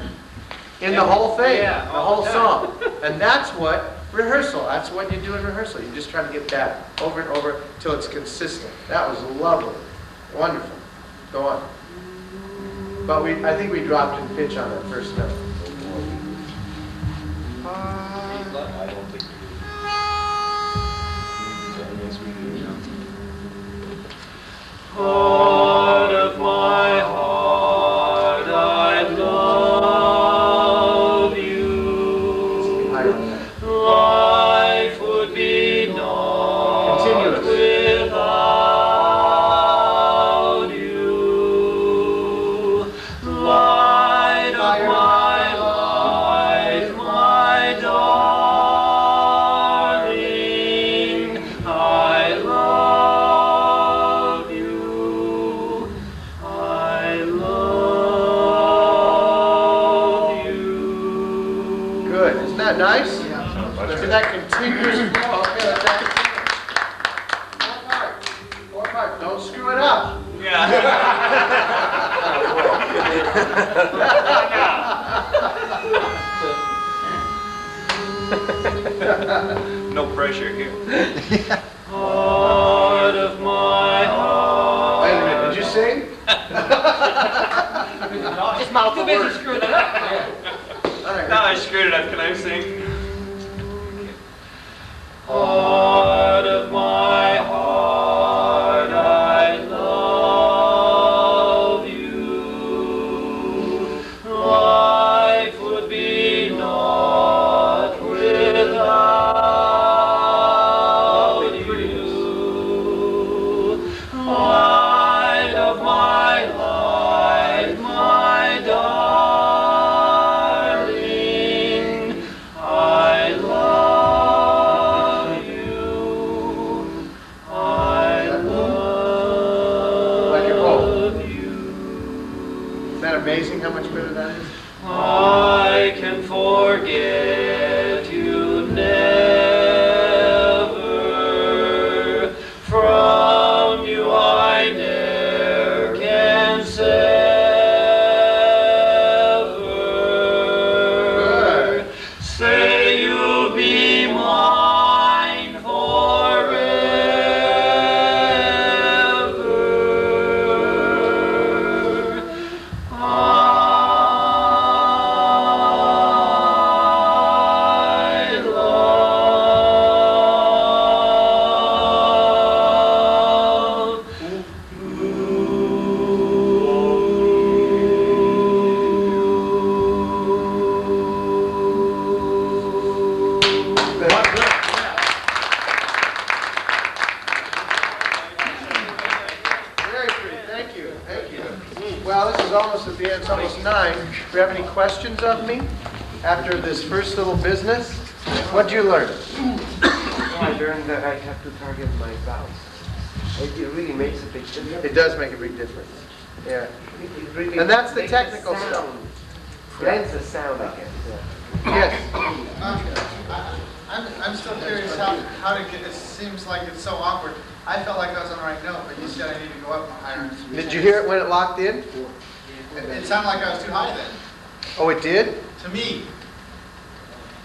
in the whole thing, the whole song. And that's what rehearsal, that's what you do in rehearsal. You just try to get that over and over till it's consistent. That was lovely. Wonderful. Go on. But I think we dropped in pitch on that first note. I don't think we do. Heart of my heart, I love you. Life would be naught Continuous. without you. Light of my life, my darling, I love you. I love you. Good. Isn't that nice? Look at that continuous flow. Okay, let's have it. Four part. Don't screw it up. Yeah. pressure here. Heart of my heart. Wait a minute, did you sing? Just mouth the words. Screwed it up. All right. No, I screwed it up. Can I sing? Heart of my heart, I love you. Life would be naught without you. Light of my life, my darling, I love you. I Like your bowl. love you. Isn't that amazing how much better that is? I can forget you never. From you I ne'er can sever. Say you'll be mine forever. I love Very pretty, thank you, thank you. Well, this is almost at the end, it's almost 9. Do you have any questions of me after this first little business? What'd you learn? I learned that I have to target my vowels. It really makes a big difference. It does make a big difference. Yeah. It really And that's the makes technical sound. stuff. Blends the sound, I guess. Yes. I'm still curious how to get, it seems like it's so awkward. I felt like I was on the right note, but you said I need to go up higher. Did you hear it when it locked in? It sounded like I was too high then, Oh, it did? to me.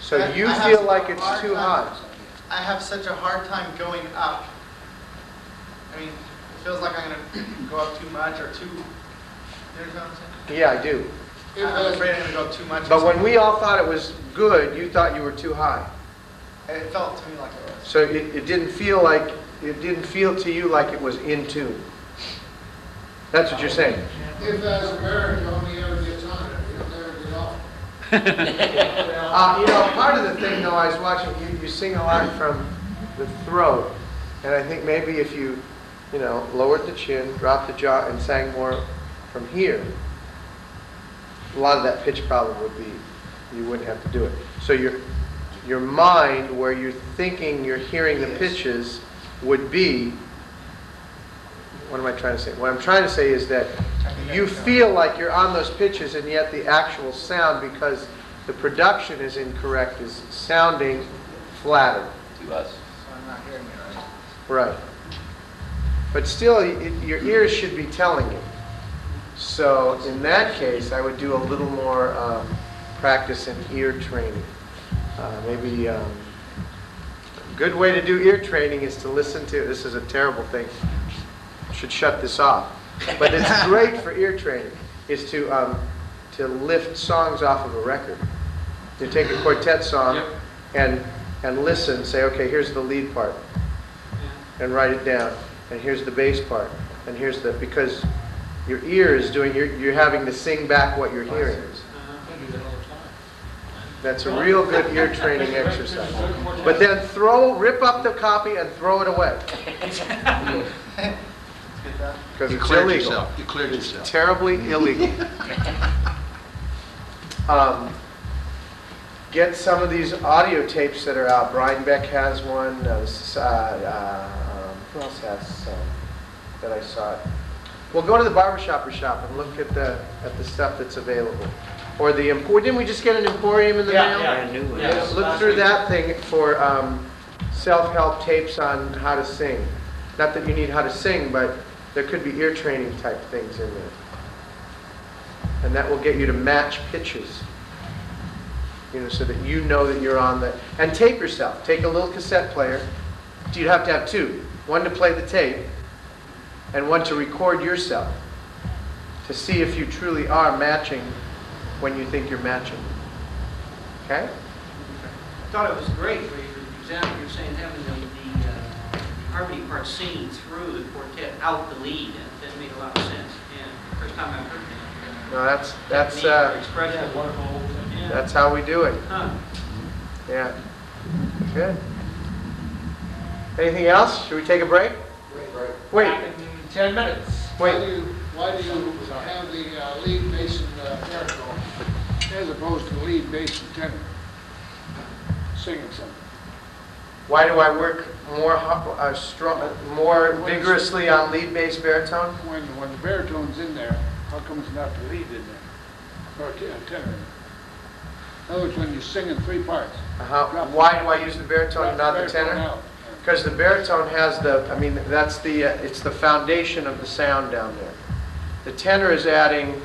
So I- you I have feel such like a it's hard too time- high? I have such a hard time going up. I mean, it feels like I'm gonna go up too much or too, you know what I'm saying? Yeah, I do. I'm afraid I'm gonna go up too much. But when we all thought it was good, you thought you were too high. It felt to me like it was. So it didn't feel like, it didn't feel to you like it was in tune. That's what you're saying? If as a baritone, he ever gets on it, he'll never get off. Part of the thing though, I was watching, you sing a lot from the throat. And I think maybe if you lowered the chin, dropped the jaw, and sang more from here, a lot of that pitch problem would be, you wouldn't have to do it. So your mind, where you're thinking you're hearing the pitches, would be, what am I trying to say? What I'm trying to say is that you feel like you're on those pitches, and yet the actual sound, because the production is incorrect, is sounding flatter. to us. So I'm not hearing it right. Right. But still, your ears should be telling you. So in that case, I would do a little more practice in ear training. Maybe a good way to do ear training is to listen to, this is a terrible thing, I should shut this off. But it's great for ear training, is to lift songs off of a record. You take a quartet song and listen, say, okay, here's the lead part, and write it down. And here's the bass part, and here's the, because your ear is doing, you're having to sing back what you're hearing. That's a real good ear training exercise. But then rip up the copy and throw it away. Because it's illegal. You cleared It's yourself. terribly illegal. Get some of these audio tapes that are out. Brian Beck has one. Who else has that I saw? Well, go to the barbershop or shop and look at the stuff that's available. Or the didn't we just get an Emporium in the mail? Brand new one. Yeah, look through that thing for self-help tapes on how to sing. Not that you need how to sing, but there could be ear training type things in there. And that will get you to match pitches. so that you know that you're on the, and tape yourself. Take a little cassette player. You'd have to have two. One to play the tape, and one to record yourself, to see if you truly are matching when you think you're matching. Okay? I thought it was great for your example. You're saying having the harmony part singing through the quartet out the lead. That made a lot of sense. And first time I've heard that. No, Expression. that's how we do it. Huh. Yeah. Good. Anything else? Should we take a break? Wait. Back in 10 minutes. Wait. Why do you have the lead, bass, and baritone as opposed to lead, bass, and tenor singing something? Why do I work more vigorously on lead, bass, baritone? When the baritone's in there, how come it's not the lead in there? Or tenor in there? In other words, when you sing in three parts. Why do I use the baritone and not the tenor? Out. Because the baritone has it's the foundation of the sound down there. The tenor is adding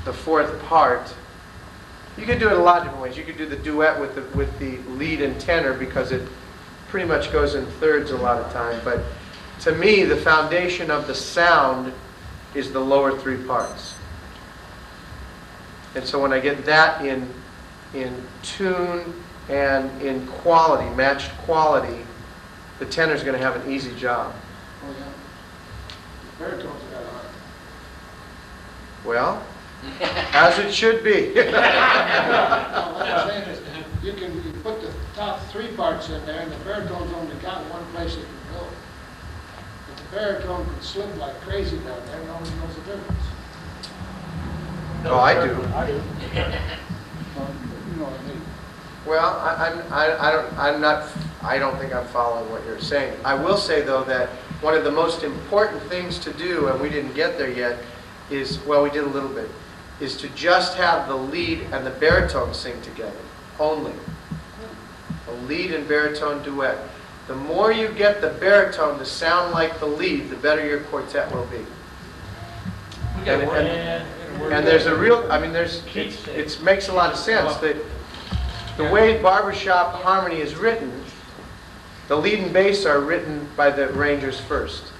the fourth part. You could do it a lot of different ways. You could do the duet with the lead and tenor because it pretty much goes in thirds a lot of time. But to me, the foundation of the sound is the lower three parts. And so when I get that in tune and in quality, matched quality, the tenor's going to have an easy job. Oh, yeah. The baritone's got a heart. Well, as it should be. What I'm saying is, you put the top three parts in there, and the baritone's only got one place it can go. But the baritone can slip like crazy down there, no one knows the difference. No, I do. I do. You know what I mean? Well, I don't think I'm following what you're saying. I will say, though, that one of the most important things to do, and we didn't get there yet, is, well, we did a little bit, is to just have the lead and the baritone sing together, only. A lead and baritone duet. The more you get the baritone to sound like the lead, the better your quartet will be. And there's a real, it makes a lot of sense that the way barbershop harmony is written, the lead and bass are written by the arrangers first,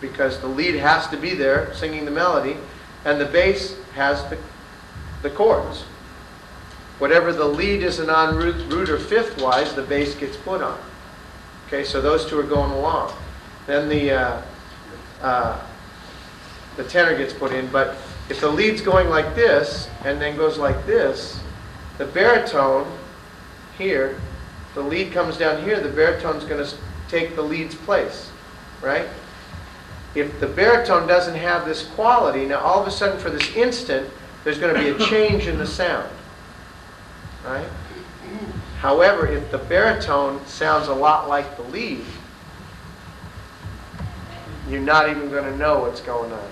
because the lead has to be there singing the melody, and the bass has the chords. Whatever the lead isn't on root or fifth wise, the bass gets put on. Okay, so those two are going along. Then the tenor gets put in, but if the lead's going like this and then goes like this, the baritone here, the lead comes down here, the baritone's going to take the lead's place, right? If the baritone doesn't have this quality, now all of a sudden for this instant, there's going to be a change in the sound, right? However, if the baritone sounds a lot like the lead, you're not even going to know what's going on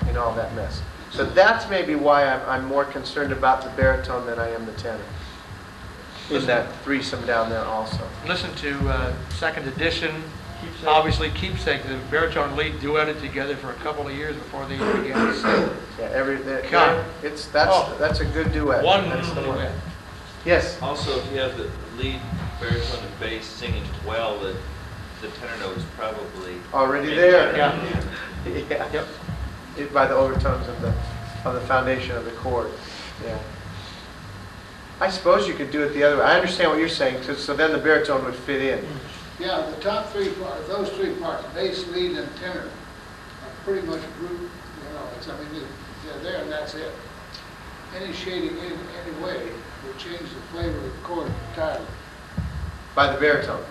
in all that mess. So that's maybe why I'm more concerned about the baritone than I am the tenor. In that threesome down there also. Listen to second edition. Obviously, Keepsake, the baritone and lead duetted together for a couple of years before they even began to sing. Yeah, that's a good duet. That's the one. Duet. Yes. Also, if you have the lead, baritone, and bass singing well, the tenor note's probably already there. Yeah. Yeah. Yep. By the overtones of the foundation of the chord. Yeah. I suppose you could do it the other way. I understand what you're saying, so then the baritone would fit in. Yeah, the top three parts, those three parts, bass, lead, and tenor, are pretty much group. They're there and that's it. Any shading in any way will change the flavor of the chord entirely. By the baritone.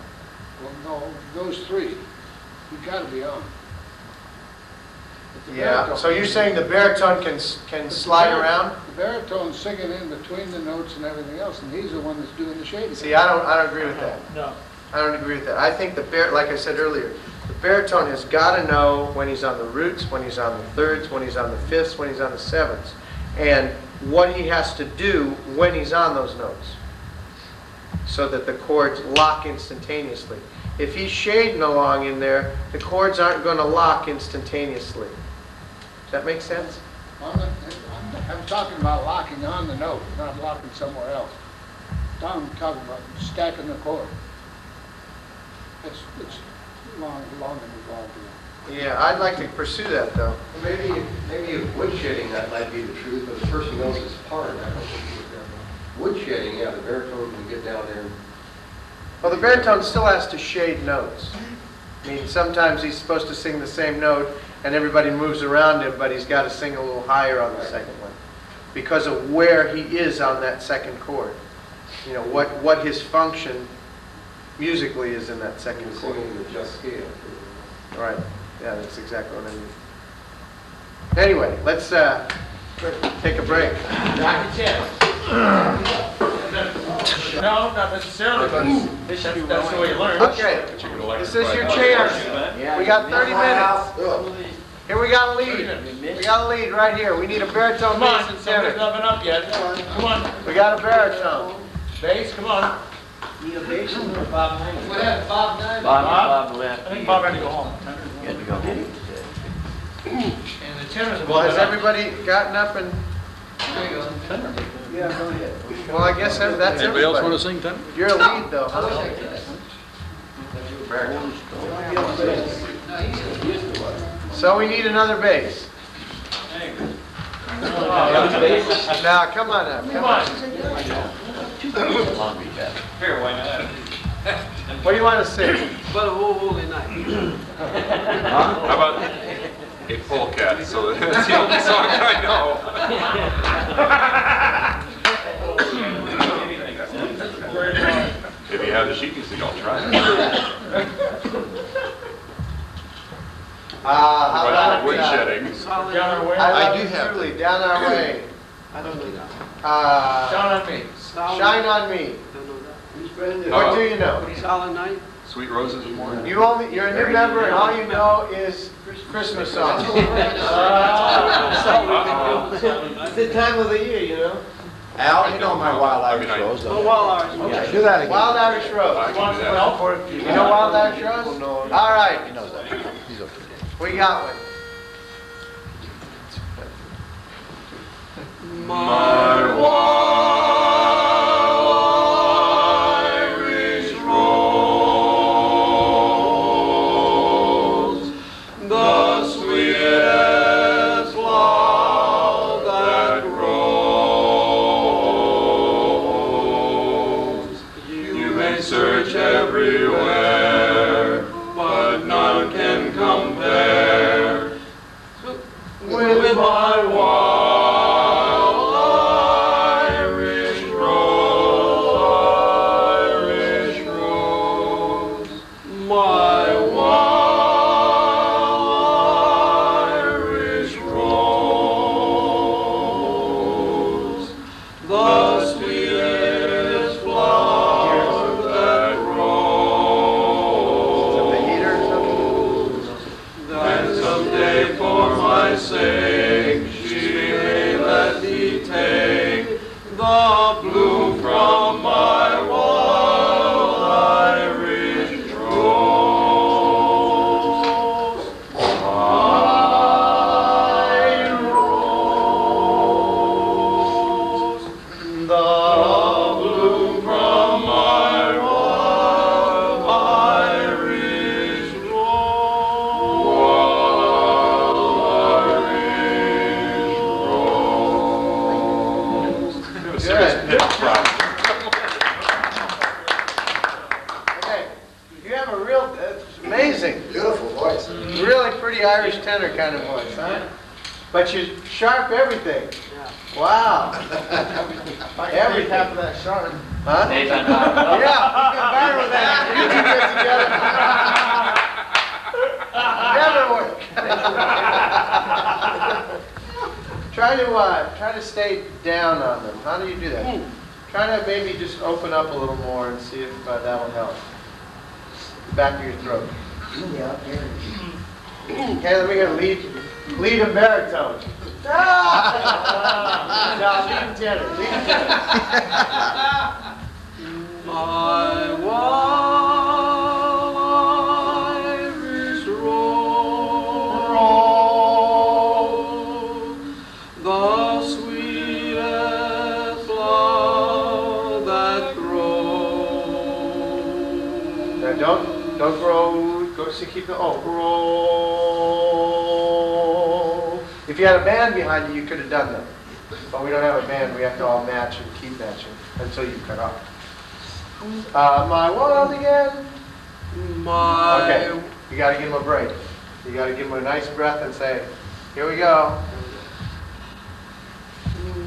Well, no, those three, you've got to be on. Yeah. So you're saying the baritone can slide around? The baritone's singing in between the notes and everything else, and he's the one that's doing the shading. See, I don't agree with that. No. I don't agree with that. I think like I said earlier, the baritone has got to know when he's on the roots, when he's on the thirds, when he's on the fifths, when he's on the sevenths, and what he has to do when he's on those notes, so that the chords lock instantaneously. If he's shading along in there, the chords aren't going to lock instantaneously. Does that make sense? I'm talking about locking on the note, not locking somewhere else. I'm talking about stacking the chord. It's long and involved here. Yeah, I'd like to pursue that though. Maybe woodshedding, that might be the truth, but the person knows his part. I don't think he would ever. Woodshedding, yeah, the baritone can get down there. Well, the baritone still has to shade notes. I mean, sometimes he's supposed to sing the same note and everybody moves around him, but he's got to sing a little higher on the second one because of where he is on that second chord. You know, what his function musically is in that second chord. Singing the just scale. Right. Yeah, that's exactly what I mean. Anyway, let's take a break. Dr. Chen. No, not necessarily, but that's the way you learn. Okay, this is your chance. We got 30 minutes. Here we got a lead. We got a lead right here. We need a baritone bass and Somebody's tenor. not been up yet. Come on. We got a baritone. Bass, come on. Need a bass or Bob Nine? What happened, Bob Nine? Bob left. I think Bob had to go home. He had to go home. And the tenor's a Well, has little bit everybody gotten up and? Yeah, go ahead. Well, I guess that's everybody. Anybody else want to sing tenor? You're a lead though, huh? So we need another bass. Now, come on up. Come on. Here, why not? What do you want to sing? But a whole holy night. How about a polecat? So that's the only song I know. If you have the sheet music, I'll try it. How about woodshedding? down our way. I do have truly, down our way. I don't know that. Down on me. Shine on me. Don't know that. What do you know? Silent night? Sweet Roses of Morning. You're a new member, and all you know is Christmas songs. It's the time of the year, you know. Al, you know my Wild Irish I mean, Rose, Oh, don't you? well, all right. Okay, do that again. Wild Irish Rose. I You can want do some that. help for it? You know Wild Irish Rose? All right, He knows that. He's okay. we got one. My wild Irish rose, the sweetest flower that grows. You may search everywhere, but none can compare with my wild Irish rose, my wild Irish rose, the sweetest flower that grows. The heater or something? And someday for my sake she may let me take the bloom from my wild Irish rose. My rose, the bloom from my wild Irish rose. Wild Irish rose. Good. Okay, you have a real, it's amazing, Beautiful voice. really pretty Irish tenor kind of voice, huh? But you sharp everything. Wow. Every half of that sharp. Huh? Yeah, you can burn with that. You two get together. Never work. Try to stay down on them. How do you do that? Try to maybe just open up a little more and see if that'll help. Back of your throat. Okay, let me hear lead and baritone. No, lead and tenor. Lead and tenor. My wild Irish rose, keep the, oh, roll. If you had a band behind you, you could have done them. But we don't have a band, we have to all match and keep matching until you cut off. My world again. Okay, you gotta give them a break. You gotta give them a nice breath and say, here we go.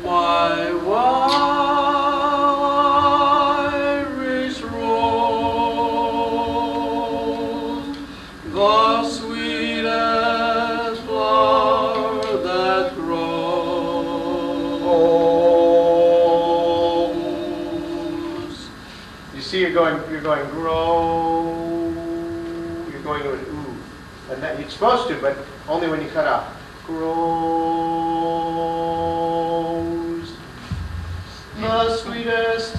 My Irish rose, the sweetest flower that grows. You see, you're going grow. You're going with ooh, and that you're supposed to, but only when you cut off. Grows the sweetest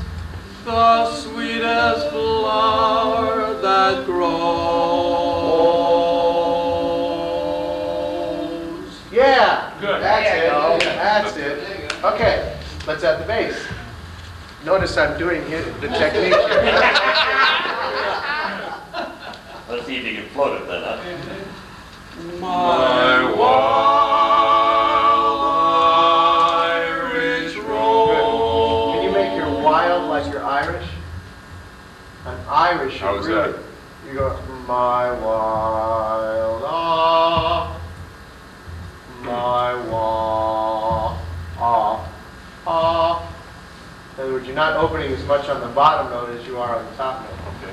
flower that grows. Yeah, Good. That's There it. you go. That's it. Okay, let's add the bass. Notice I'm doing the technique here. Let's see if you can float it then, huh? My wild Irish rose. Can you make your wild like you're Irish? I'm Irish. How is really, that? You go, my wild, my wild, In other words, you're not opening as much on the bottom note as you are on the top note. Okay.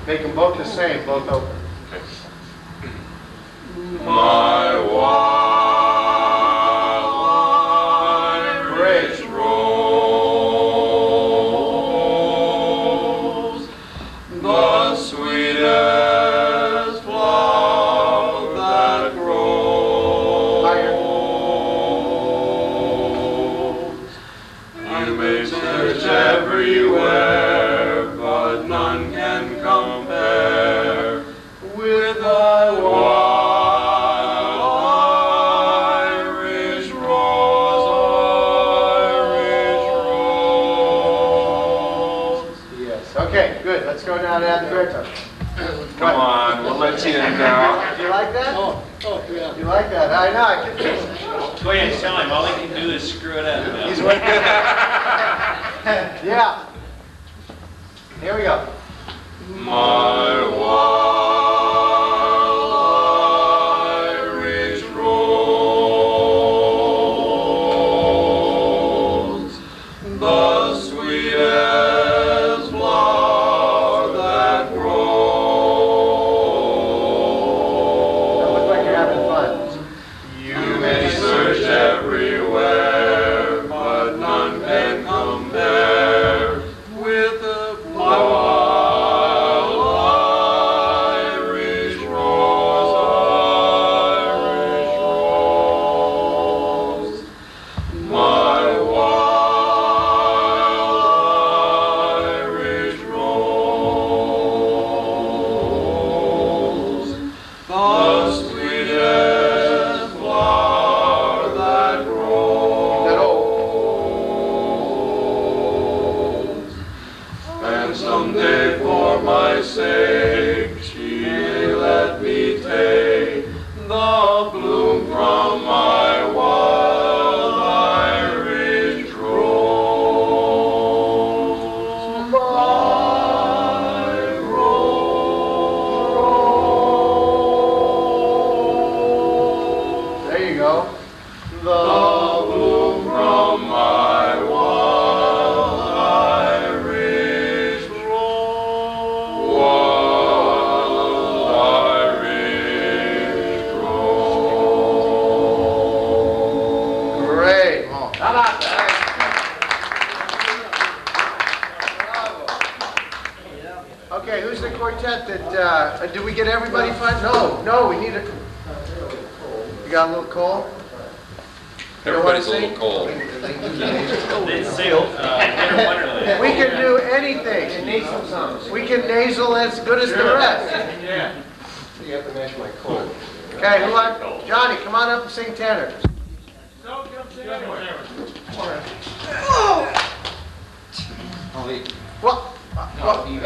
Make them both the same, both open. Okay. My wild Irish rose, the sweetest flower that grows. You may search everywhere, but none can compare with thy wild Irish rose. Yes. Okay, good. Let's go now to add the baritone. Come on, we'll let you in now. You like that? Oh, yeah. You like that? I know. I can. Go ahead and tell him, all he can do is screw it up. He's working. Yeah. Here we go. My wild Irish rose, the sweetest flower that grows. That looks like you're having fun. You may search everywhere, but none can compare with my wild Irish rose, my wild Irish rose, the sweetest flower that grows. And someday for my sake she may let me take the bloom from my wild Irish rose. My rose. There you go. The bloom from my wild Irish rose. Wild Irish rose. Great. How about that? Okay, who's the quartet that, did we get everybody fine? No, we need a, you got a little coal? Everybody's a little cold. They sailed. Winter Wonderland. We can do anything. We can nasal as good as the rest. Yeah. You have to match my cold. Okay, Johnny, come on up and sing tenor. So come sing anyway. What? We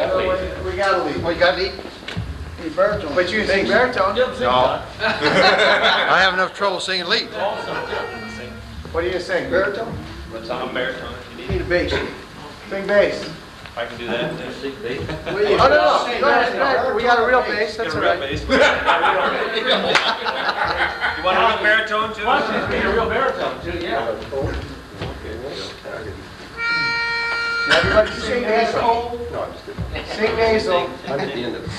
gotta leave. Oh, you got to leave? baritone. But you sing baritone? You don't sing, No. John. I have enough trouble singing lead. Also, What do you sing, baritone? What's on baritone if you need? Need a bass. Sing bass. If I can do that, then. Oh, no, no, go ahead. We got a real bass, that's all Get a real right. bass. You want a real baritone too? Watch this, be a real baritone too, yeah. Everybody sing nasal. No, I'm just kidding. Sing nasal. I'm at the end of it.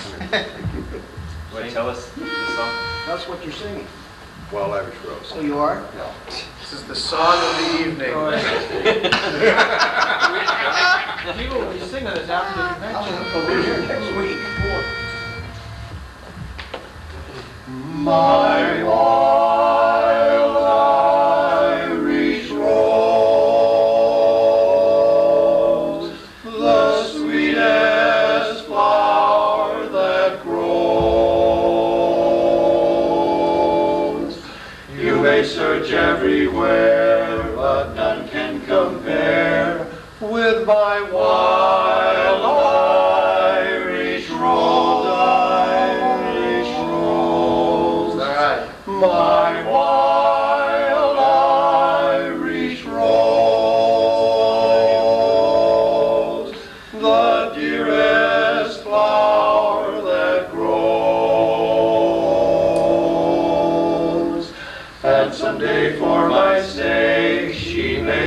Wait, tell us the song. That's what you're singing. Wild Irish Rose. Oh, you are? No. This is the song of the evening. People will be singing this after the convention. I'll be here next week. My wild Irish rose, the sweetest flower that grows. You may search everywhere, but none can compare with my wild Irish rose. Irish rose. All right. My wild Irish rose, the dearest flower that grows. And someday for my